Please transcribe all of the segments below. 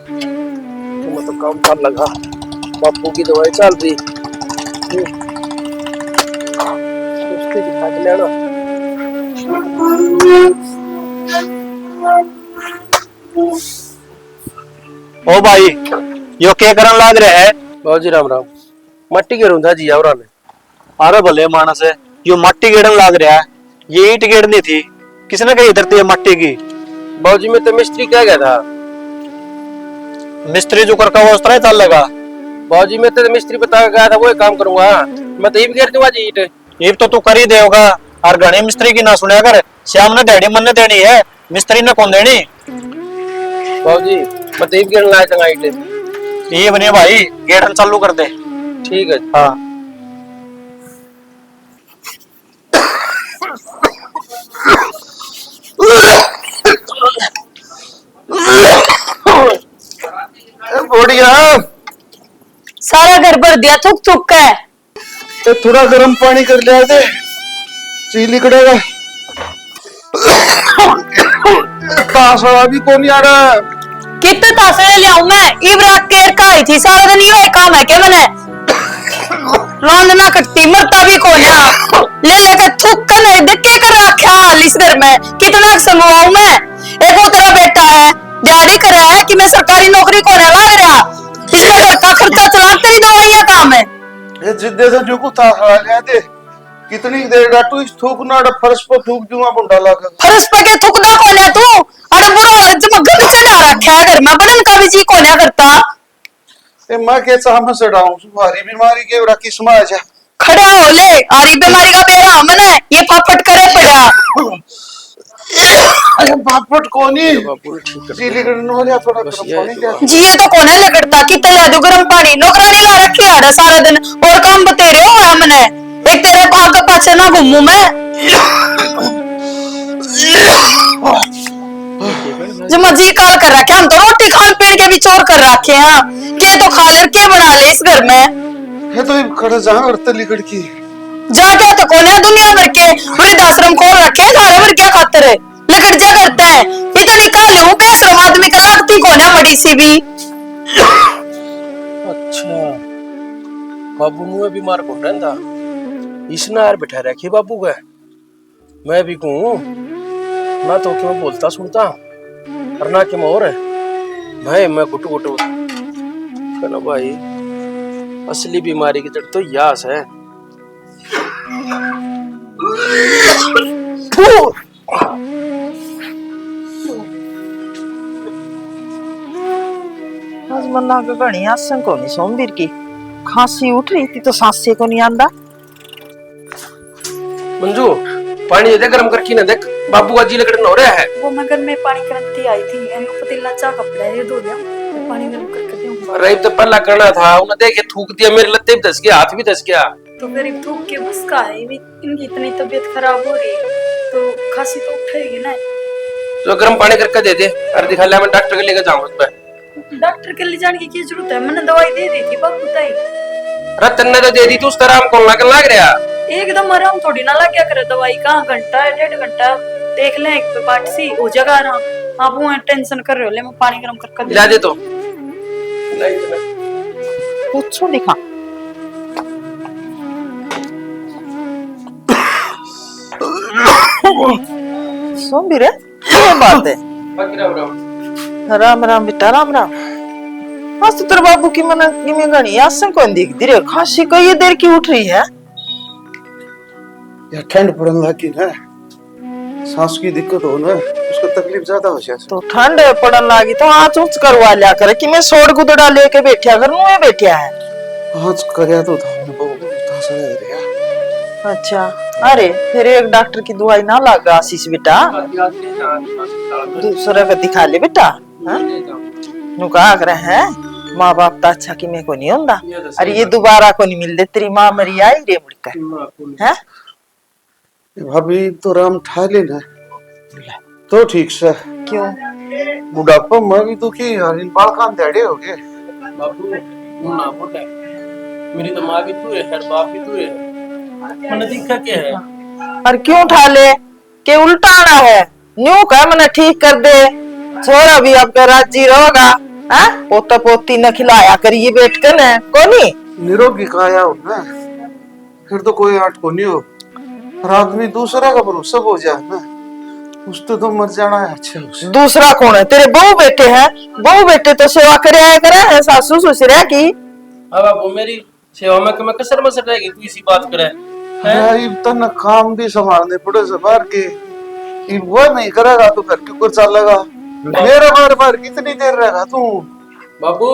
तो मैं तो काम कर लगा, बापू की दवाई चल रही। उसके दिखा के लेना। ओ भाई, यो क्या करन लाग रहे है? बाबूजी राम राम। मट्टी के रूंधा जी आवरा ने। अरे भले मानस है, यो मट्टी गेड़न लाग रहा है। ये ईट गेड़नी थी, किसने कही इधर थी मट्टी की? बाबूजी मैं तो मिस्त्री कह गया था। मिस्त्री जो करका वो उस तरह चल लगा। बाबूजी मैं तो मिस्त्री बता गया था, वो काम करूंगा। मैं तो ये भी गिर दूंगा जी ईट। ये तो तू कर ही देगा। और घने मिस्त्री की ना सुने कर, श्याम ने डेढ़ी मन ने देनी है, मिस्त्री ने कौन देनी? बाबूजी मैं तो ये भी गिरने लाया चंगा ईट। ये बने भाई, गेड़न चालू कर दे। ठीक है। हाँ बढ़िया। सारा घर भर दिया थुक थुक के। तो थोड़ा गर्म पानी कर लिया दे, चीली कड़ेगा। तासड़ा भी कौन आ रहा है? कितने तासे ले आऊं मैं? इब्रा केर का आई थी, सारा दिन ये काम है के मैंने रोंदना कटती मरता भी कौन है। ले लेकर थुक कर नहीं दिक्के कर रखा हाल इस घर में। कितना समझाऊं मैं? एक वो तेरा बेटा है, दिहाड़ी कर रहा है कि मैं सरकारी नौकरी को नहीं लाग रहा। इसमें घर का खर्चा चला, तेरी दवाइयां काम है। ये जिद्दे से जो को तासड़ा ले दे। कितनी देर डाटू इस थूक ना फर्श पर थूक दूंगा बुंडा लाकर। फर्श पे के थुकदा कौन है तू? अरे बुरा हालत जब गंद चढ़ा रखा है घर में, बदन का भी जी कौन है करता। ए मैं के चाह से डाऊं, तुम्हारी बीमारी के उड़ा की समाज है। खड़ा हो ले, आरी बीमारी का बेरा मन है, ये पापट करे पड़ा। अरे बापट कोनी बापू ठीक कर। चीली कड़न हो जा, थोड़ा गर्म पानी दे। जी ये तो कौन है लगड़ता कि तले दो गर्म पानी। नौकरानी ला रखी है सारा दिन, और काम बतेरे हो है मने। एक तेरे आगे पाछे ना घूमू मैं। जो मजी काल कर रखे, हम तो रोटी खान पीन के भी चोर कर रखे हैं। के तो खा ले, के बना ले इस घर में। ये तो खड़ा जहां और तली कड़की जाके तो कौन है दुनिया भर के वृद्धाश्रम खोल रखे सारे भर क्या खातर है लकड़ जा करते हैं। इतनी काले हूँ बेशरम आदमी का लागती कौन है मड़ी सी भी। अच्छा बाबू मुँह बीमार को रहता इसने यार बैठा रखी बाबू का। मैं भी कहूँ ना तो क्यों बोलता सुनता और ना क्यों और मैं गुटू गुटू कहना भाई। असली बीमारी की जड़ तो यास है। आज मन्ना के घणी आसन को नहीं सोमवीर की खांसी उठ रही थी तो सांसे को नहीं आंदा। मंजू पानी दे दे गरम करके ना देख बाबू का जी लगड़न हो रहा है। वो मगर मैं पानी करती आई थी, पतीला चा कपड़ा है धो दिया, पानी गर्म करके दूंगा। रही तो पहला करना था, उन्हें देखे थूक दिया, मेरे लत्ते भी धस गया, हाथ भी धस गया। तो फिर थूक के बस का है, इनकी इतनी तबीयत खराब हो रही है तो खांसी तो उठेगी ना। तो गर्म पानी करके दे दे और दिखा ले, मैं डॉक्टर के लेकर जाऊंगा उस पे। डॉक्टर के ले जाने की क्या जरूरत है? मैंने दवाई दे दी थी बापू ताई। रतन ने तो दे दी थी, उस तरह हमको लग रहा। एकदम आराम थोड़ी ना लग क्या करे, दवाई कहाँ घंटा है 1.5 घंटा देख ले, एक पे बाट सी हो जाएगा आराम। आप वो टेंशन कर रहे हो, ले मैं पानी गर्म करके ला दे। तो पूछो दिखा सोमवीर ये बात है। राम राम बेटा राम राम। आज तो तेरे बाबू की मन में घनी आसन को दिख दी खांसी कई देर की उठ रही है। या ठंड पड़ने लगी ना, सांस की दिक्कत हो ना, उसको तकलीफ ज्यादा हो जाए। तो ठंड पड़न लगी तो हाथ ऊंच करवा लिया करे कि मैं सोड़ गुदड़ा लेके बैठा घर में बैठा है। हाथ करया तो था बहुत तासा है रे। अच्छा अरे फिर एक डॉक्टर की दवाई ना लगा आशीष बेटा, दूसरे को दिखा ले बेटा। नु कहा कर है माँ बाप तो अच्छा कि मैं को नहीं होंदा। अरे ये दोबारा को नहीं मिलते, तेरी माँ मरी आई रे मुड़कर है। भाभी तो राम ठा लेना तो ठीक से। क्यों बुढ़ापा मैं भी तो की यार, इन बाल कान देड़े हो गए। बाबू ना बोले, मेरी तो माँ भी तू है, हर बाप भी तू है, मैंने देखा क्या है। और क्यों उठा ले के उल्टा आना है न्यू कह मैंने ठीक कर दे, छोरा भी आपका राजी रहोगा हाँ पोता पोती न खिलाया करिए बैठ कर न कोनी निरोगी काया हो ना, फिर तो कोई आठ को नहीं हो। और आदमी दूसरा का भरोसा हो जाए ना, उससे तो मर जाना है अच्छा उसे। दूसरा कौन है? तेरे बहू बेटे हैं, बहू बेटे तो सेवा करे है सासू ससुर की। अब बाबू मेरी सेवा में मैं कसर मसर रहेगी, तू इसी बात करे हैं? यार इतना काम भी संभालने पड़े से बाहर के, वो नहीं करेगा तो घर के ऊपर चलेगा। मेरा बार बार कितनी देर रहेगा तू? बाबू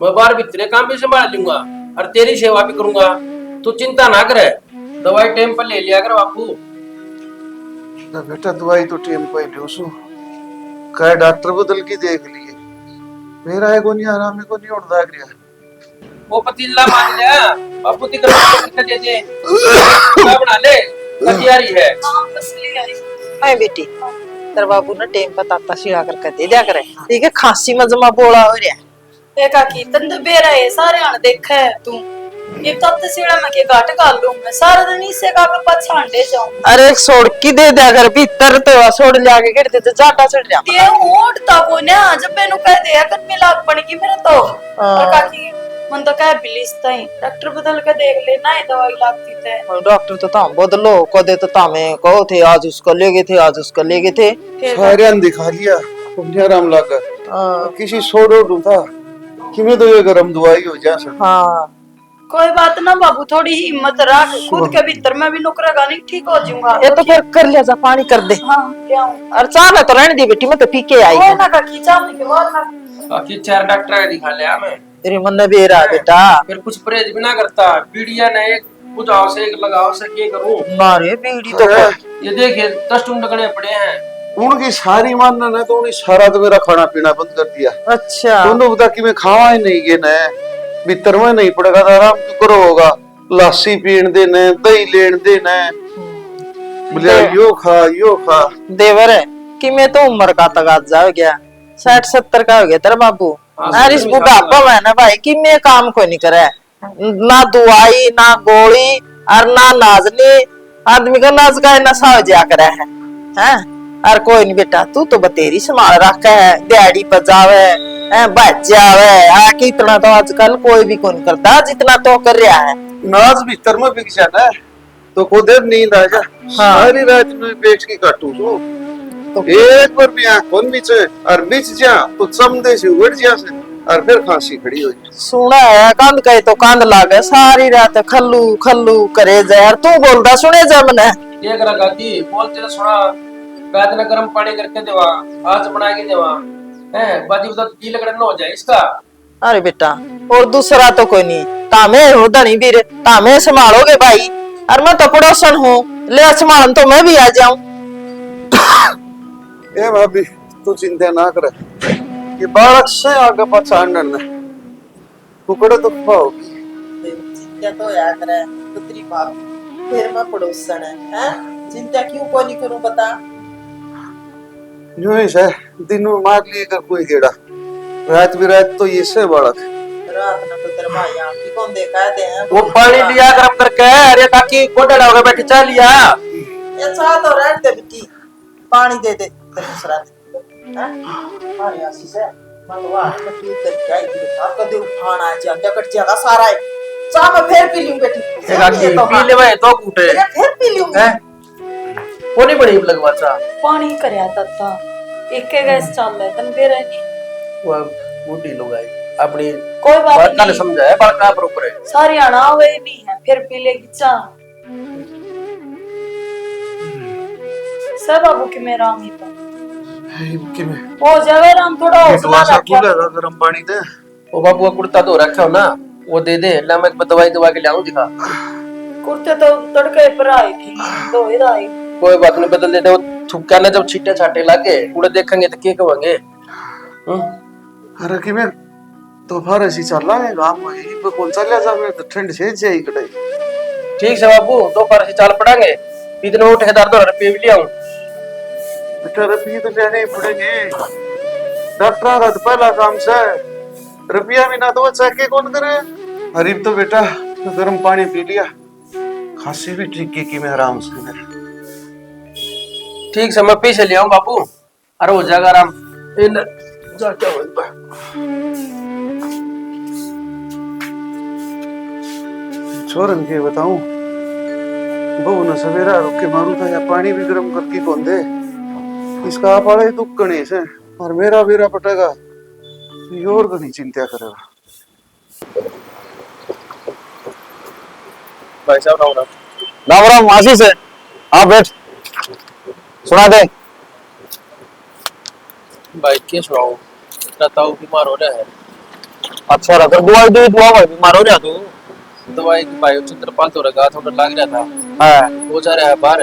मैं बाहर भीतरे काम भी संभाल लूंगा और तेरी सेवा भी करूंगा, तू चिंता ना करे। दवाई टाइम पर ले लिया कर बापू। तो बेटा दवाई तो टाइम पे लो सो, कह डॉक्टर बदल के देख लिए, मेरा है को नहीं आराम को नहीं उड़दा गया। वो पतीला मान लिया बापू ती कर दे दे क्या बना ले तैयारी है। अरे बेटी तेरे बाबू ने टेम बताता सिला कर दे दिया करे, ठीक है? खांसी मजमा बोला हो रहा ए काकी तन तो बेरा है सारे आने देखा है तू, ये तब तो सीढ़ा में के गाट काल लूं मैं सारा दिन इससे का पे पछाड़ दे जाऊं। अरे एक सोड़ की दे दिया कर भीतर तो सोड़ जाके गिरते तो जाटा चढ़ जा। ये ओढ़ता को ना जब मैंने कह दिया कर मिलाप पड़ गई मेरे तो। और काकी मन तो कह बिलिस्ता ही डॉक्टर बदल के देख ले ना, ये दवाई लागती थे। डॉक्टर तो ताम बदलो को दे तो तामे कहो थे आज उसको ले गए थे, आज उसको ले गए थे। सारे दिखा लिया उन्हें आराम लगा, किसी सोडो ढूंढा कि मैं तो ये गरम दवाई हो जा सकता। हाँ कोई बात ना बाबू, थोड़ी हिम्मत रख, खुद के भीतर मैं भी नुकरेगा नहीं, ठीक हो जाऊंगा। ये तो फिर कर लिया जा, पानी कर दे। हाँ ले आऊं। और चाह ना तो रहने दे बेटी, मैं तो पी के आई ओए हूँ। ना काकी चाहने के बाद ना बाकी 4 डॉक्टर है दिखा लिया मैं, तेरे मन में बेरा बेटा। फिर कुछ परहेज भी ना करता, पीड़िया ने एक बुझाओ से एक लगाओ से क्या करूं। मारे बीड़ी तो ये देखिए 10 टूंड गणे पड़े हैं। उनकी सारी मानना ना तो उन्हें सारा तो मेरा खाना पीना बंद कर दिया। अच्छा दोनों बता कि मैं खावा ही नहीं ये न भीतर में नहीं पड़ेगा तो आराम तो करो होगा, लस्सी पीन देने दही लेन देने बोले यो खा देवर है कि मैं तो उम्र का तगाजा हो गया, 60-70 का हो गया तेरा बाबू। अरे इस बुढ़ापा में ना भाई कि मैं काम को नहीं करे, ना दवाई ना गोली और ना नाजनी, आदमी का नाज का नशा हो जा करे है। और कोई नहीं बेटा तू तो बतेरी संभाल रखा है, दिहाड़ी पर जावे है बच जावे आके, इतना तो आजकल कोई भी कौन करता जितना तो कर रहा है। नाज भीतर में बिक जाना तो को देर नींद आ जा। सारी रात में बैठ के काटू तो एक बार भी आंख खोल नीचे और बिच जा तो चमदे से उड़ जा से और फिर खांसी खड़ी हो जाए। सुना है कंध कहे तो कंध लागे, सारी रात खल्लू खल्लू करे जा। तू बोलता सुने जा मने देख रहा गाती बोलते तो सुना, बैद में गर्म पानी करके देवा, आज बना के देवा है बाजी बता की लगड़ा न हो जाए इसका। अरे बेटा और दूसरा तो कोई नहीं, तामे हो धनी वीर, तामे संभालोगे भाई। और मैं तो पड़ोसन हूँ, ले संभालन तो मैं भी आ जाऊं। ए भाभी तू चिंता ना कर, ये बालक से आगे पछाड़न न कुकड़े तो पाओगी। चिंता तो या करे पुत्री बाप, फिर मैं पड़ोसन है, हैं? चिंता क्यों को नहीं करूं बता। यूं ही से दिन में मार लिए कर कोई गेड़ा, रात भी रात तो ये से बालक रात ना तो तेरे भाई आंटी कौन देखा है वो पानी लिया गरम करके। अरे काकी कोटड़ा होगा बैठे चाह लिया। ये चाह तो रहने दे बेटी, पानी दे दे तेरे दूसरा हैं? पानी आसी से भगवान ने तू करके आई बेटा, कदे उठाना है जा कट जाएगा सारा है। चाह मैं फिर पी लूं बेटी, एक काकी पी ले भाई तो कूटे मैं फिर पी लूंगी। हैं वो नहीं बड़ी लगवा चा पानी करया तत्ता एक के गैस चल रहा तन बेरा नहीं। वो बूढ़ी लोग आई अपनी कोई बात बात का नहीं, समझाया बड़का बरोबर है। सारी आना हुए भी है फिर पी लेगी चाह। सब बाबू की मेरा आमी तो कि मैं हो जावे राम, थोड़ा हौसला सा रखिया। खुलेगा गरम पानी दे। वो बाबू का कुर्ता धो रखा हो ना, वो दे दे ला मैं दवाई दवा के लाऊं दिखा। कुर्ते तो तड़के पर आई थी दो ही आई। कोई बात नहीं बदल देते, वो थुक्का ना जब छीटे छाटे लागे पूरे देखेंगे तो क्या कहेंगे। अरे कि मैं तो फिर ऐसी चल रहा है गांव में ही पे कौन चला जा, मैं तो ठंड से जाई कटाई। ठीक है बाबू दो पर से चाल पड़ांगे, इतने वो ठेकेदार तो रुपये भी लियाऊं। बेटा रुपये तो लेने ही पड़ेंगे, डॉक्टर का तो पहला काम से रुपया भी ना तो चेक कौन करे। गरीब तो बेटा गर्म पानी पी लिया, खांसी भी ठीक की मैं आराम से। ठीक समय पे से ले आऊं बाबू, अरे हो जाएगा आराम। इन जा क्या हो छोरन के बताऊं, बहू ने सवेरा रुक के मारू था या पानी भी गर्म करके कौन दे। इसका आप आड़े दुख गणेश है और मेरा बेरा पटेगा ये और गणी चिंता करेगा। भाई साहब राम राम। राम राम आशीष है, आप बैठ, सुना दे। भाई क्या सुनाऊं, ताऊ बीमार हो रहा है। अच्छा रहा, दवाई दे, दवा भाई बीमार हो रहा तू। दवाई की भाई चित्रपाल तो रखा थोड़ा लग रहा था। हाँ वो जा रहा है बाहर,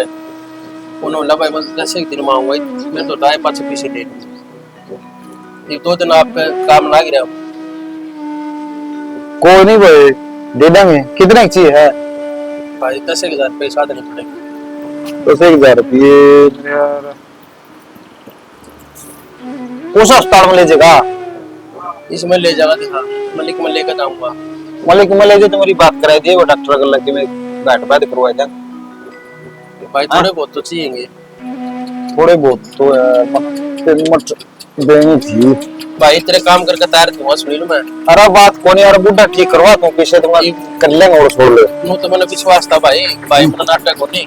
उन्होंने लगा बस 10 एक दिन में आऊंगा, मैं तो दाएं पाँच पीछे ले एक 2 दिन आपका काम लग रहा। कोई नहीं भाई, दे देंगे। कितने की चीज है भाई 10,000 रुपये साथ नहीं पड़ेगा। 10,000 रुपये कौन सा अस्पताल में ले जाएगा? इसमें ले जाएगा, दिखा मलिक में लेकर जाऊंगा। मलिक में ले जाए तो मेरी बात कराई दिए, वो डॉक्टर का लगे में बैठ बैठ करवाए थे। भाई थोड़े बहुत तो चाहिए। थोड़े बहुत तो मत देनी थी भाई तेरे काम करके तैयार दूंगा, सुनी लो मैं। अरे बात कौन यार, बुढ़ा ठीक करवा तू पीछे तुम्हारी कर लेंगे और छोड़ ले। नो तो मैंने विश्वास था भाई, भाई अपना नाटक हो नहीं।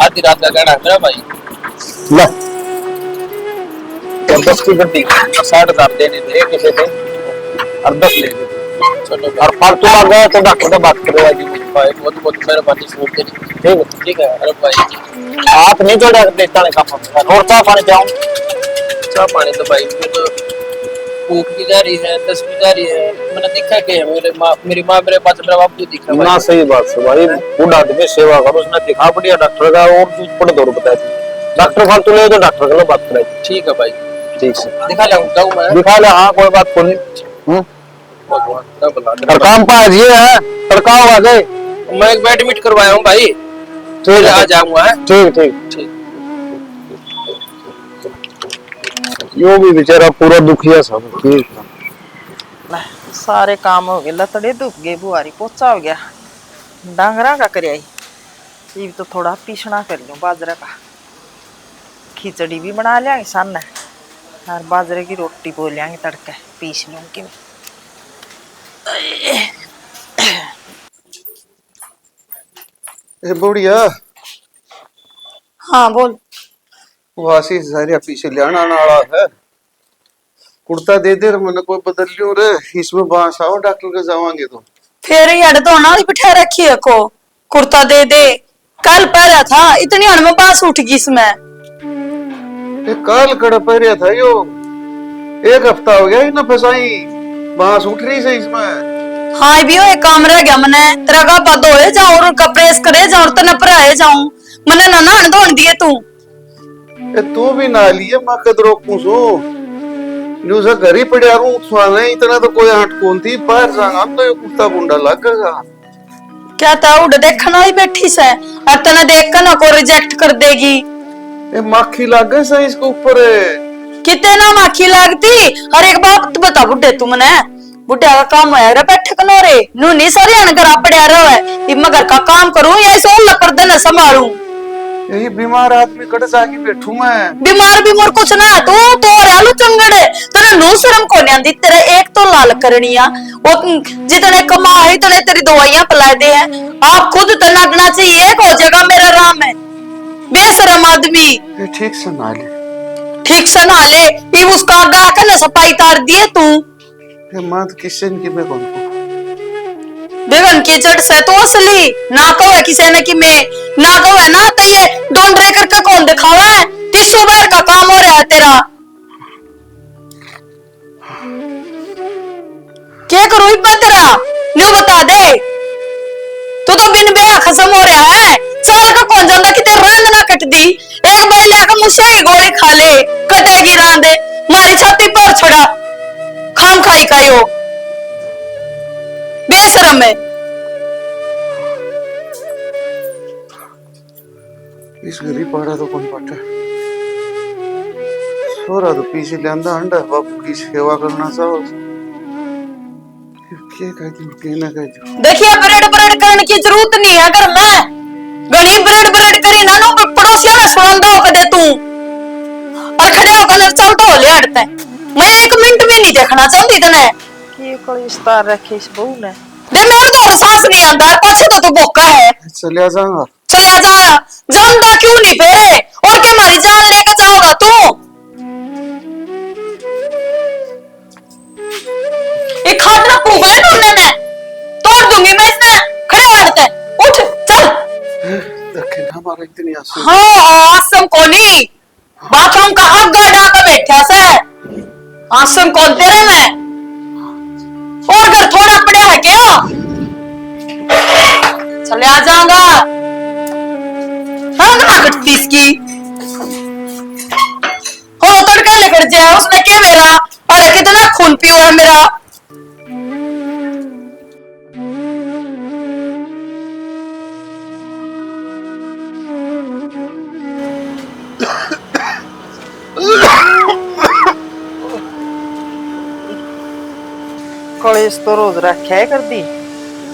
आधी रात का कहना है मेरा भाई। ले और 10 की गड्डी 60,000 देने थे किसी थे और 10 ले ली। चलो और फालतू लग गया तो डॉक्टर से बात करवा दी। भाई बहुत बहुत मेहरबानी, सुन के ठीक है ठीक है। अरे भाई हाथ नहीं जोड़ा देखता नहीं काम और चाह पानी जाऊं। चाह पानी तो भाई तो भूख भी जा रही है, दस भी जा रही है। मैंने देखा कि मेरी माँ मेरे पास, मेरा बाप दिखा ना सही बात है भाई, बूढ़ा आदमी सेवा करो, उसने दिखा बढ़िया डॉक्टर का और तू पढ़ दौड़ बताया। डॉक्टर फालतू ले तो डॉक्टर के बात कराई। ठीक है भाई, ठीक है दिखा लाऊंगा मैं। दिखा ले, हाँ कोई बात को नहीं। भगवान का भला करे। और काम पास ये है, तड़का आ गए। मैं एक एडमिट करवाया हूँ भाई, ठीक आ है जाऊंगा। ठीक ठीक ठीक। यो भी बेचारा पूरा दुखिया सब। ठीक है ले, सारे काम हो गए, लतड़े दुख गए, बुआरी पोचा हो गया, डांगरा का कर आई। ये तो थोड़ा पीसना कर लूं बाजरा का, खिचड़ी भी बना लिया सन और बाजरे की रोटी बोल लिया तड़के पीस लूंगी। ए बुढ़िया, हाँ बोल। वो आशीष सारिया पीछे लियाना नाला है, कुर्ता दे दे मैंने कोई बदल लियो रे, इसमें बांस आओ डॉक्टर के जावांगे तो। फिर ये तो ना बिठा रखी है को, कुर्ता दे दे। कल पहला था, इतनी हड़ में बांस उठ गई इसमें। ये काल कड़ा पहरिया था यो, 1 हफ्ता हो गया ना फसाई, बांस उठ रही से इसमें। हाँ भी एक काम रह गया मने, तेरा का धोए जाऊं और कपड़े करे जाऊं और तने पराए जाऊं, मने ना नहाने धोने दिए तू। ए तू भी ना लिए मैं कदरो पूछू, न्यू से घर ही पड़िया रू सुहाने, इतना तो कोई हट कौन थी, बाहर जाऊंगा तो ये कुत्ता बुंडा लगेगा। क्या था उड़ देखना ही बैठी से, और तने देख कर ना को रिजेक्ट कर देगी। ये माखी लग गई सही इसके ऊपर। कितने ना माखी लगती, और एक बात बता बुड्ढे तू मने, बुढ़िया का काम है रे बैठे कनो रे, नू नहीं सारी अनकर पड़िया रहे, इम घर का काम करूं या इसे और लकर देना संभालूं। यही बीमार आदमी कट जाके बैठू मैं। बीमार भी मोर कुछ ना तू तो आलू चंगड़े तेरे नो शर्म को नहीं आंदी, तेरे एक तो लाल करनिया वो जितने कमाए इतने तेरी दवाइयां पिला दे है, आप खुद तनागना चाहिए एक हो जाएगा मेरा राम है। बेशरम आदमी ये ठीक से ना ले, ठीक से ना ले, ये उसका गा के ना सफाई तार दिए तू। ये मात किशन की मैं कौन को बेगन की जड़ से तो असली ना कहो किसी ने कि मैं ना कहो ना, तो ये डोंट रे करके कौन दिखावा है, 300 बार का काम हो रहा है तेरा। क्या करूं इब्बा तेरा न्यू बता दे, तू तो बिन बेहा खत्म हो रहा है, साल का कौन जानता कि तेरी रांद ना कट दी, एक बार लेकर मुझसे ही गोली खा ले, कटेगी रांद मारी छाती पर छड़ा खाम खाई खायो बेशरम है। इस गरीब पड़ा तो कौन पटा, छोरा तो पीछे लियांदा अंडा, बापू की सेवा करना चाहो क्या कहती हूँ, क्या ना कहती हूँ। देखिए ब्रेड ब्रेड करने की जरूरत नहीं है, अगर मैं घनी ब्रेड ब्रेड करी ना नो पड़ोसिया ना सुनांदा हो कदे तू, और खड़े होकर चल तो ले हटते मैं एक मिनट भी नहीं देखना चाहती तने। की कलेश तार रखे इस बहू ने। दे मेरे तो सांस नहीं आता, पछे तो तू बोका है। चलिया जाऊंगा। चले जा, जानता क्यों नहीं फिर? और क्या हमारी जान लेके जाओगा तू? एक खाटना फूक ले ढूंढने ने, तोड़ दूंगी मैं इसने। खड़े होने उठ चल। देखे ना हमारा इतनी आंसू। हाँ आसम कोनी बाथरूम का हक गाड़ा का बैठा से आसम कौन तेरे में और घर थोड़ा पड़ा है क्या? चले आ जाऊंगा। हाँ ना कटती इसकी हो तड़का लेकर जाए उसने क्या मेरा और कितना खून पियो है मेरा। कलेश तो रोज रखा है कर दी,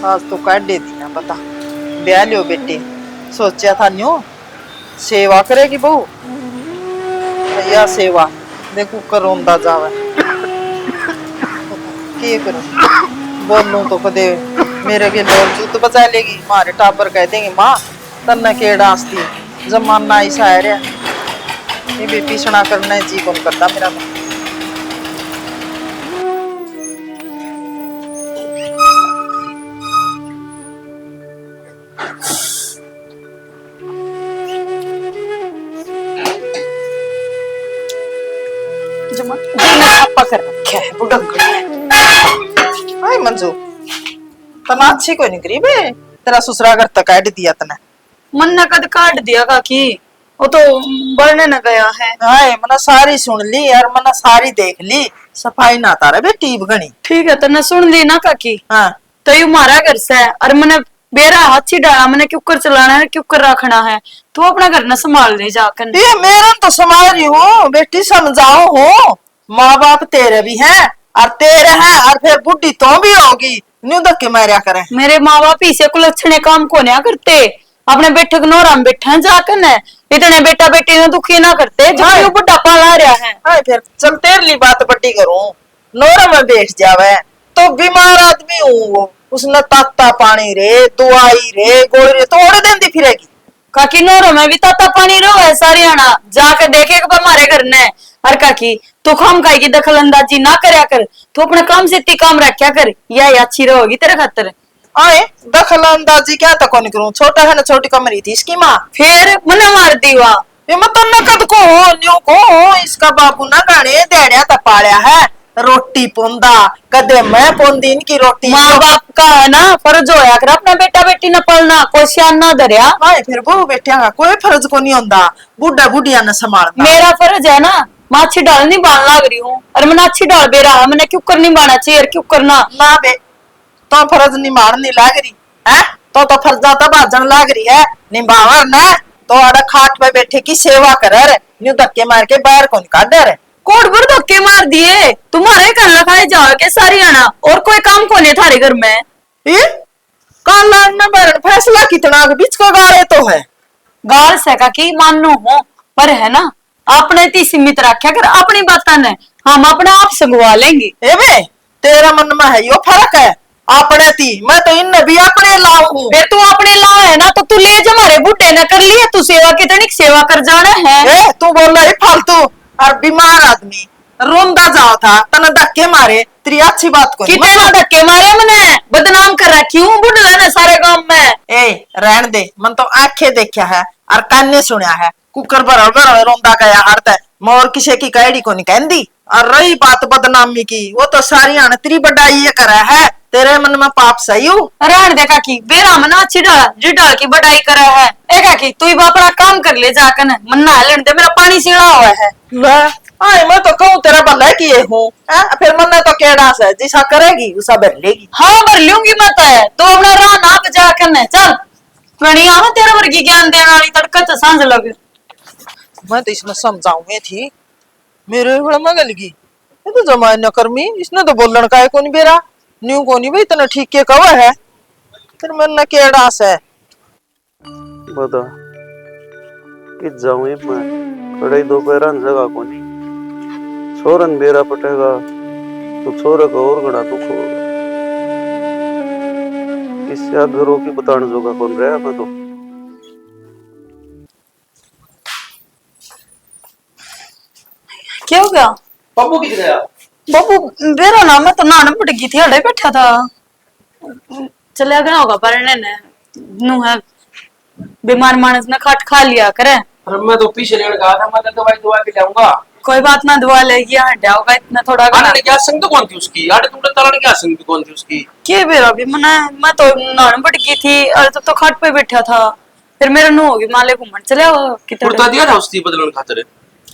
आज तो काट दे दी ना। बता ब्याह लियो बेटे, सोचा था न्यू सेवा करेगी बहू। भैया सेवा देखो करोंदा जावे के करूं बोलूं तो कदे मेरे के लोग जूत बचा लेगी, मारे टाबर कह देंगे माँ तन्ना के डांसती जमाना ऐसा है रे। ये भी पीछना करना जी कौन करता मेरा तो। कर रखा है बुढ़ंगड़ी। हाय मंजू तना अच्छी कोई नहीं करी बे, तेरा ससुरा घर तक काट दिया तने। मन न कद काट दिया काकी, वो तो बढ़ने न गया है। हाय मना सारी सुन ली और मना सारी देख ली, सफाई ना तारे बे टीप गणी। ठीक है तने सुन ली ना काकी। हाँ तो यू मारा घर से और मैंने बेरा हाथ ही डाला, मैंने क्यों कर चलाना है क्यों कर रखना है, तू अपना घर न संभाल ले जाकर। ये मेरा तो संभाल रही हूँ बेटी, समझाओ हो माँ बाप तेरे भी हैं और तेरे हैं और फिर बुढ़ी तो भी होगी, न्यू धक्के मारा करे। मेरे माँ बाप इसे कुल अच्छे काम को नहीं करते, अपने बेटे को नौराम बैठा जाकर न इतने बेटा बेटी ने दुखी ना करते जो यू बुढ़ा पाला रहा है। हाय फिर चल तेरे लिए बात बड़ी करूं, नोरा में बैठ जावे तो बीमार आदमी हूँ वो, उसने ताता पानी रे दवाई रे गोली रे तो ओढ़ देंदी फिरेगी। काकी नौरों में भी ताता पानी रो है सारी आना जाकर देखे हमारे घर ने। और काकी तू खाम खाई की दखल अंदाजी ना करया कर, तू अपने काम से इतनी काम रखा कर, यह अच्छी रहोगी तेरे खातर। आए दखल अंदाजी क्या तक नहीं करूं, छोटा है ना छोटी कमरी थी इसकी माँ, फिर मना मार दी हुआ ये मत नकद को हो न्यू को हो, इसका बाबू ना गाने देड़िया तपाड़िया है रोटी पोंदा कदे मैं पोंदी इनकी रोटी। माँ बाप का है ना फर्ज होया कर अपना बेटा बेटी न पलना, कोई सियान ना धरिया। हाय फिर बहू बेटिया का कोई फर्ज को नहीं होता, बुढ़ा बुढ़िया न संभालना। मेरा फर्ज है ना, मैं अच्छी डाल नहीं बाल लग रही हूँ और मैंने अच्छी डाल बे रहा, मैंने क्यों कर नहीं बाना चाहिए क्यों करना ना बे तो फर्ज निभान नहीं लाग रही है, तो फर्जा तो बाजन लाग रही है निभावर न तो आड़ा खाट पे बैठे की सेवा करे न्यू धक्के मार के बाहर कौन काट रे। कोट भर धक्के मार दिए तुम्हारे घर लखाए जाओगे सारी आना, और कोई काम को नहीं थारे घर में। ये काला में बरन फैसला कितना के बीच का गारे तो है गाल से का की मानो हो पर है ना अपने ती सीमित रखा कर अपनी बातें ने हम अपने आप संगवा लेंगे। ए बे तेरा मन में है यो फर्क है अपने ती, मैं तो इन भी अपने लाऊ हूँ। फिर तू अपने ला है ना तो तू ले जा हमारे बूटे न कर लिए, तू सेवा कितनी सेवा कर जाना है। ए तू बोल रही फालतू, और बीमार आदमी रोंदा जाओ था तना धक्के मारे तेरी अच्छी बात को कितने धक्के मारे मैंने बदनाम कर रखी हूँ बुढ़ ने सारे गांव में। ए रहन दे, मन तो आंखें देखा है और कान ने सुना है कुकर बराबर रोंदा गया हरता है, मोर किसी की कैडी को नहीं कहती। और रही बात बदनामी की, वो तो सारी आने तेरी बड़ाई ये करा है, तेरे मन में पाप सही हूँ। रहन दे काकी बेरा मना अच्छी डाल जी डाल की बड़ाई करा है। ए काकी तू अपना काम कर ले जाकर मन ना लेने दे, मेरा पानी सीढ़ा हुआ है। आए मैं तो कहूँ तेरा भला किए हूँ, फिर मन तो केड़ा से जैसा करेगी उसा भर लेगी। हाँ भर लूंगी मैं तो अपना राह ना बजा करने चल कणिया ना तेरे वर्गी ज्ञान देने वाली तड़का तो सांझ लग। मैं तो इसमें समझाऊंगी थी मेरे बड़ा मगल की, ये तो जमाई न कर्मी इसने तो बोलन का है कौन बेरा न्यू कोनी भाई इतना ठीक के कवा है, फिर मन न केड़ा से बता कि जाऊं मैं कड़े दोपहर जगह को नहीं छोरन मेरा पटेगा तो छोरे का और गड़ा दुख होगा। इससे आगे रो की बताने जोगा कौन रहा मैं तो। क्या हो गया? बाबू किधर गया? बाबू बेरा ना, मैं तो नहाने पड़ गई थी, अड़े बैठा था। चले गया होगा पढ़ने ने। नू है बीमार मानस ने खाट खा लिया करे। अरे मैं तो पीछे लेने गया था, मैं तो दवाई दवा के लाऊंगा। कोई बात ना, दवा लेगी, हटा होगा इतना थोड़ा आने ने क्या संग तो कौन थी उसकी? आड़े तुमने तलाने क्या संग कौन थी उसकी? के बेरा भी मैं तो नहाने पड़ गई थी और तो खाट पे बैठा था। फिर मेरा नू होगी माले घूमन चले कितना कुर्ता दिया था उसकी बदलन खातिर?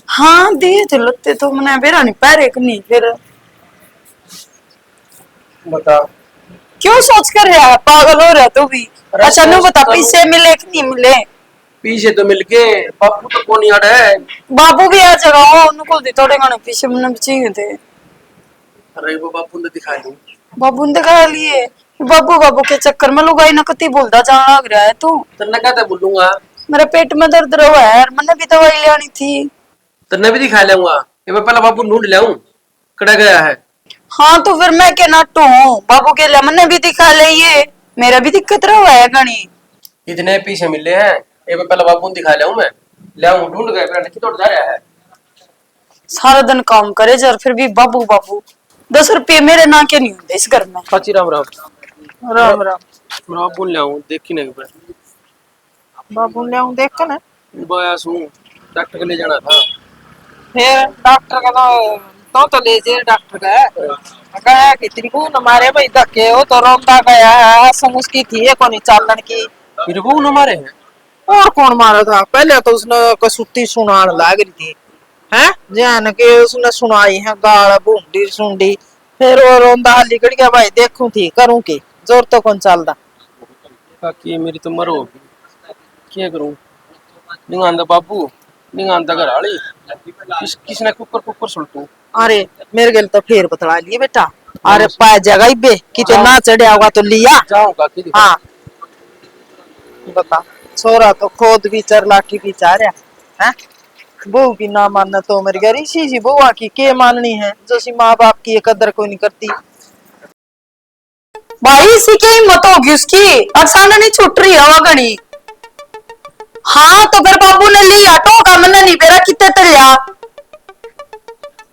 हाँ दिए थे लत्ते तो मैंने बेरा नहीं पैर एक नहीं। फिर बता क्यों सोच कर रहा है, पागल हो रहा तू भी। अरे अच्छा नू बता, सोचता हूँ। पैसे मिले कि नहीं मिले? पीछे तो मिलके बापू तो कौन याद है? बाबू भी आ जाएगा उनको दी थोड़े गाने पीछे मैंने चाहिए थे। अरे वो बापू ने दिखाई नहीं। बाबू ने दिखा लिए। बाबू बाबू के चक्कर में लुगाई ना कती बोलता जाना लग रहा है तू। तन्ने कहता बोलूंगा। मेरे पेट में दर्द रहा है यार, मैंने भी दवाई लेनी थी। तन्ने भी दिखा लाऊंगा। ये मैं पहला बापू ढूंढ लाऊं कड़ा गया है। हाँ तो फिर मैं क्या नाटू हूँ, बाबू के लिए मैंने भी दिखा ले, ये मेरा भी दिक्कत रहा है घनी। इतने पीछे मिले हैं, ये मैं पहला बापू दिखा लाऊं। मैं लाऊं ढूंढ गए मेरा नहीं तोड़ जा रहा है। सारा दिन काम करे जर फिर भी बाबू बाबू। 10 रुपये मेरे ना के नहीं होते इस घर में। सच्ची राम राम। राम राम। बापू लाऊं देखी नहीं पर बाबू ले आऊं देख कर ना। बया सू डॉक्टर के ले जाना था। फिर डॉक्टर का तो ले जे डॉक्टर का कहा कि तेरी को न मारे भाई धक्के हो तो रोंदा गया है, संग उसकी थी है कोनी चालन की। मेरे को न मारे हैं। और कौन मारा था? पहले तो उसने कसुत्ती सुनान लाग रही थी हैं, जान के उसने सुनाई है गाल बूंदी सुंडी। फिर वो रोंदा हाली कड़ गया, भाई देखूं थी करूं की जोर तो कौन चलदा। बाकी मेरी तो मरो क्या करूं? नहीं आंदा बाबू, नहीं आंदा घर वाली। किसने कुकर कुकर सुलटू? अरे मेरे गल तो फिर बतला लिए बेटा। अरे पा जगह ही बे कि तो ना चढ़िया होगा तो लिया। जाऊंगा कि हाँ बता, छोरा तो खोद भी चर लाठी भी चाह रहा है। बहू की ना मानना तो मेरी घर इसी जी बुआ की के माननी है, जो सी माँ बाप की कदर कोई नहीं करती। भाई इसी की हिम्मत होगी उसकी, अक्साना नहीं छूट रही हवा घनी। हाँ तो फिर बाबू ने लिया टोका, मैंने नहीं बेरा कितने तलिया।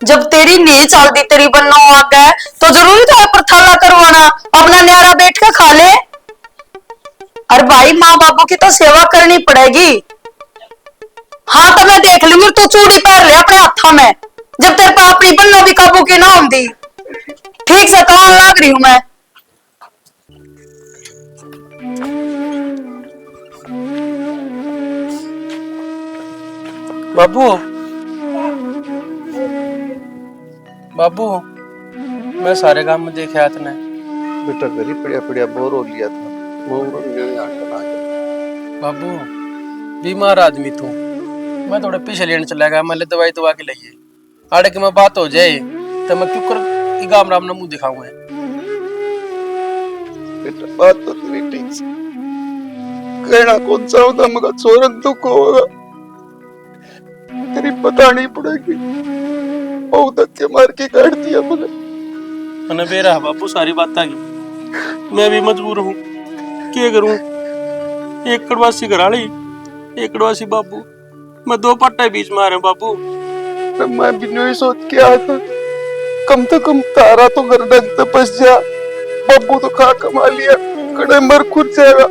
जब तेरी नहीं चलती तेरी बनना आ गया तो जरूरी तो है पर थाला करवाना, अपना न्यारा बैठ के खा ले। अरे भाई माँ बाबू की तो सेवा करनी पड़ेगी। हाँ तो मैं देख लूंगी, तू चूड़ी पहन ले अपने हाथों में, जब तेरे पास अपनी बनना भी काबू की ना होती। ठीक से कौन लाग रही हूं मैं। बाबू बाबू मैं सारे काम में देखे आते बेटा घर ही पड़िया पड़िया बोर हो लिया था, वो मेरे यहाँ चला गया। बाबू बीमार आदमी तू, मैं थोड़े पीछे लेने चला गया। मैं दवाई दवा के लिए आड़े की मैं बात हो जाए तो मैं क्यों कर गाम राम ने मुंह दिखाऊंगा। बेटा बात तो तेरी ठीक से कहना कौन सा होता, मगर छोरन दुख होगा तेरी पता नहीं पड़ेगी। बहुत धक्के मार के काट दिया मगर मैंने बेरा बाबू सारी बात आ गई। मैं भी मजबूर हूँ, क्या करूँ? एक कड़वासी घराड़ी एक कड़वासी बाबू, मैं दो पट्टे बीच में आ रहे हैं बाबू। मैं भी नहीं सोच के आया था, कम से कम तारा तो घर ढंग से बच जा। बाबू तो खा कमा लिया, कड़े मर खुद जाएगा।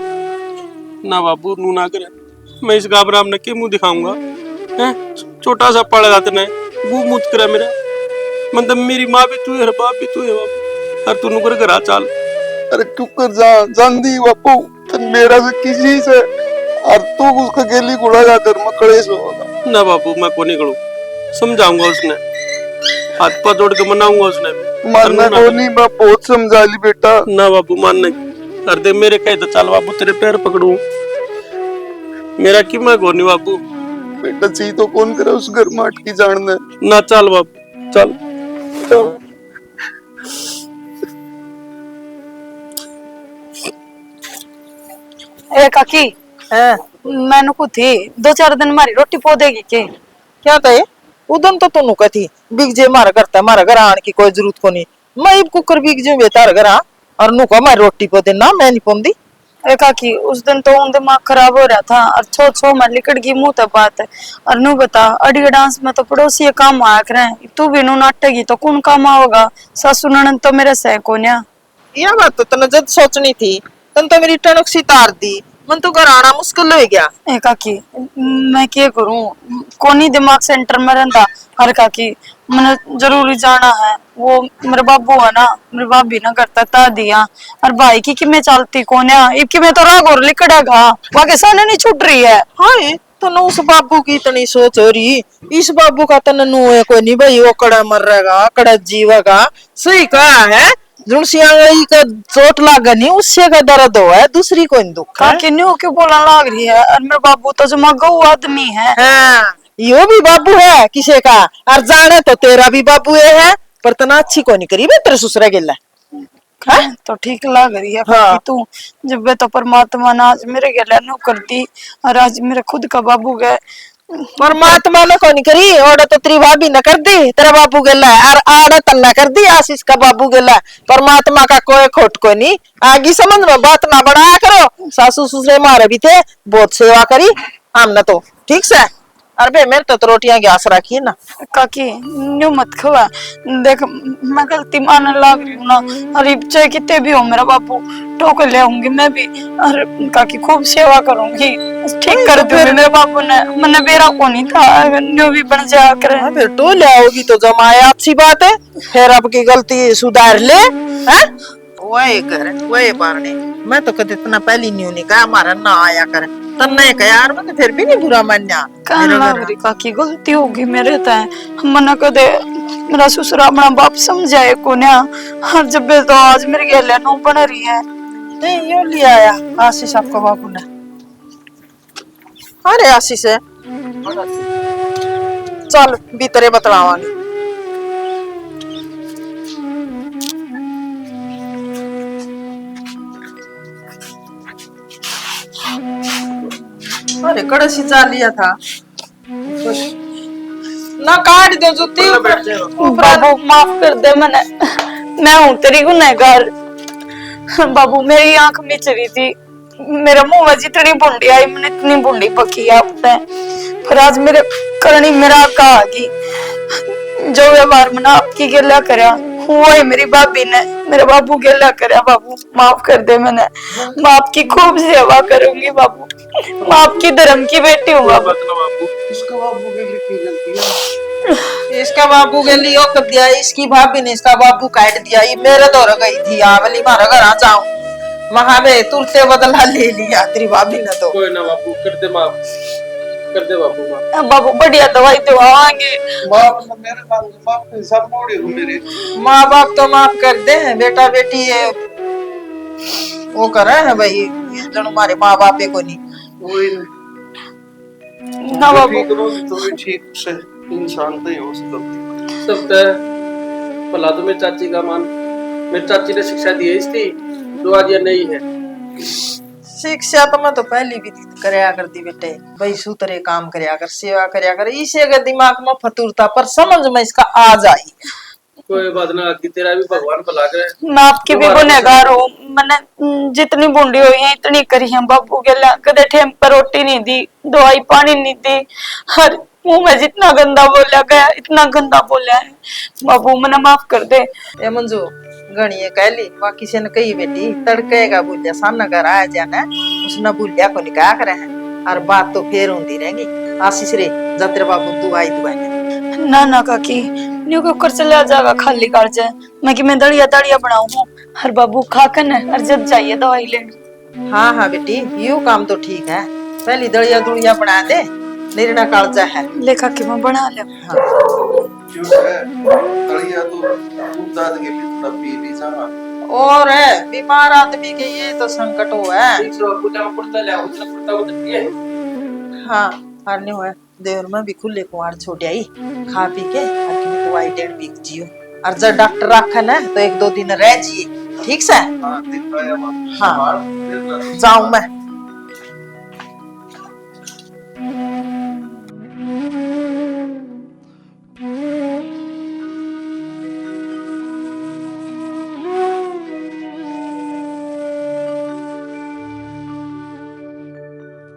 ना बाबू नू ना करे, मैं इस गाबराम ने के मुंह दिखाऊंगा? हैं छोटा सा पड़ जाते ने मुंह मुत करे मेरा। मतलब मेरी माँ भी तू है, बाप भी तू है बाबू। और तू नुकर घर आ चाल। अरे क्यों कर जान दी बापू, तो मेरा से किसी से और तू उसका गेली गुड़ा जाकर मकड़े से होगा ना बाबू मैं को नहीं करूँ, समझाऊंगा उसने, हाथ पाथ जोड़ के मनाऊंगा उसने। मानना को नहीं, मैं बहुत समझा ली बेटा। ना बाबू मानना कर दे मेरे कहे तो चल बाबू तेरे पैर पकड़ू, मेरा कि मैं को नहीं बाबू। बेटा ची तो कौन करे उस घर माट की जानना। ना चल बाबू चल चल। ए काकी है मैंने को थी 2-4 दिन मारी रोटी पो देगी के? क्या कहे? उदन तो तुनु कथी बिग जे मारा करता मारा घर आने की कोई जरूरत को नहीं। मैं इब कुकर बिग जे बेतार घर और नु को मैं रोटी पो देना मैं नहीं पोंदी। ए काकी उस दिन तो उन दिमाग खराब हो रहा था और छो छो में लिकड़ गई मुंह तक बात है। और नु बता अड़ी डांस में तो पड़ोसी ये काम आया करे तू भी नु नाटेगी तो कौन काम आओगा। सासू ननद तो मेरे से कोन्या। यह बात तो तने जद सोचनी थी तन तो मेरी टणक सी तार दी मन तो घर आना मुश्किल हो गया। ए काकी मैं क्या करूं कोनी दिमाग सेंटर में रहता। हर काकी मैंने जरूरी जाना है वो मेरे बाबू है ना मेरे भाभी ना करता ता दिया और भाई की मैं चलती कोन्या इब मैं तो राग और लिकड़ेगा वाके साने नहीं छूट रही है। हाय तो न उस बाबू की इतनी सोच हो रही इस बाबू का तन नु है कोई नहीं भाई वो कड़ा मर रहेगा कड़ा जीवेगा सही कहा है जुनसी आंगली का चोट लागा नहीं उससे का दर्द हो है दूसरी कोई दुख है। काकी न्यू क्यों बोलने लग रही है और मेरे बाबू तो जमा गऊ आदमी है। हाँ यो भी बाबू है किसे का और जाने तो तेरा भी बाबू है पर तना अच्छी को नहीं करी बे तेरे ससुरा गिल्ला तो ठीक लग रही है हाँ। तू जब वे तो परमात्मा ने आज मेरे गले नु कर दी और आज मेरे खुद का बाबू गए परमात्मा ने को नहीं करी ओड़ा तो तेरी भाभी न कर दी तेरा बाबू गिल्ला और आड़ा तन्ना कर दी आशीष का बाबू गिल्ला परमात्मा का कोई खोट को नहीं आगे समझ लो बात ना बढ़ाया करो। सासू ससुरे मारे भी थे बहुत सेवा करी हमने तो ठीक से अरे मेरे तो रोटियां गैस रखी ना। काकी न्यू मत खवा देख मैं गलती मानने लग रही हूँ ना अरे चाहे कितने भी हो मेरा बाबू टोक ले आऊंगी मैं भी और काकी खूब सेवा करूंगी ठीक कर दूंगी मेरे बाबू ने मैंने बेरा को नहीं था न्यू भी बन जाया करे। फिर तो ले आओगी तो जमाया अच्छी बात है फिर अब की गलती सुधार ले हैं वही कर वही बारने मैं तो कभी इतना पहली न्यू नहीं कहा हमारा ना आया कर तब नहीं कहा यार मैं फिर भी नहीं बुरा मान्या काकी गलती होगी मेरे तय मना कदे मेरा ससुरा अपना बाप समझाए को ना हर जब तो आज मेरे गले नो बन रही है नहीं यो ले आया आशीष आपका बाबू ने। अरे आशीष है चल भीतरे बतलावानी अरे कड़सी चाल लिया था ना काट दे जूती बाबू माफ कर दे मैंने मैं हूँ तेरी गुनहगार। बाबू मेरी आंख मिच रही थी मेरे मुंह में जितनी बूंदी आई मैंने इतनी बूंदी पकी आपने पर आज मेरे करनी मेरा कहा कि जो व्यवहार मैंने आपकी गिला करा वो है मेरी भाभी ने मेरे बाबू गिला करा। बाबू माफ कर दे मैंने मैं आपकी खूब सेवा करूंगी बाबू मैं आपकी धर्म की बेटी हूँ बाबू। उसका बाबू के लिए की गलती है इसका बाबू के लिए कर दिया इसकी भाभी ने इसका बाबू काट दिया ये मेरे दौर गई थी आवली मारा घर आ जाऊं महावे तुरते बदला ले लिया तेरी भाभी ने तो कोई ना बाबू कर दे माफ कर दे बाबू माफ। बाबू बढ़िया दवाई दवाएंगे बाप ने मेरे बाप ने सब मोड़े हो मेरे माँ बाप तो माफ कर दे बेटा बेटी है वो करे है भाई जन हमारे माँ बाप को नहीं वही ना बाबू ठीक रहो तो भी ठीक से इंसान तो ही हो सकता सब तय भला तो मेरी चाची का मान मेरी चाची ने शिक्षा दी है इसकी जो आज ये नहीं है। शिक्षा तो मैं तो पहली भी करया करती बेटे भाई सूतरे काम करया कर सेवा करया कर इसे अगर दिमाग में फतूरता पर समझ में इसका आ जाए कोई बात ना कि तेरा भी भगवान भला करे। मैं आपकी भी गुनहगार हूँ मैंने जितनी बूंदी हुई है इतनी करी है बाबू के लिए कदे ठेम पर रोटी नहीं दी दवाई पानी नहीं दी हर मुंह में जितना गंदा बोला गया इतना गंदा बोला है बाबू मैंने माफ कर दे। ए मंजू गणिये कहली बाकी से न कही बेटी तड़केगा बुलिया सामने घर आ जाना उसने बुलिया को निकाह करे है और बात तो फेर होती रहेगी आशीष रे जत्र बाबू दुआई दुआई ना ना काकी न्यू के ऊपर चले जाएगा खाली कर जाए मैं कि मैं दड़िया दड़िया बनाऊं हर बाबू खा कर न हर जब जाइए दवाई लेने। हाँ हाँ बेटी यू काम तो ठीक है पहली दड़िया दुड़िया बना दे निर्णय कालजा है लेखा कि मैं बना ले। हाँ। क्यों है तड़िया तो दूध दाद के लिए थोड़ा पी ली जाना और है बीमार आदमी के ये तो संकट हो है हाँ हर नहीं हुआ देवर में भी खुले कुआर छोड़ आई खा पी के और किन को वाई डेढ़ बीक जियो और जब डॉक्टर रखा ना तो 1-2 दिन रह जिए ठीक से हाँ दिखाया हाँ जाऊं मैं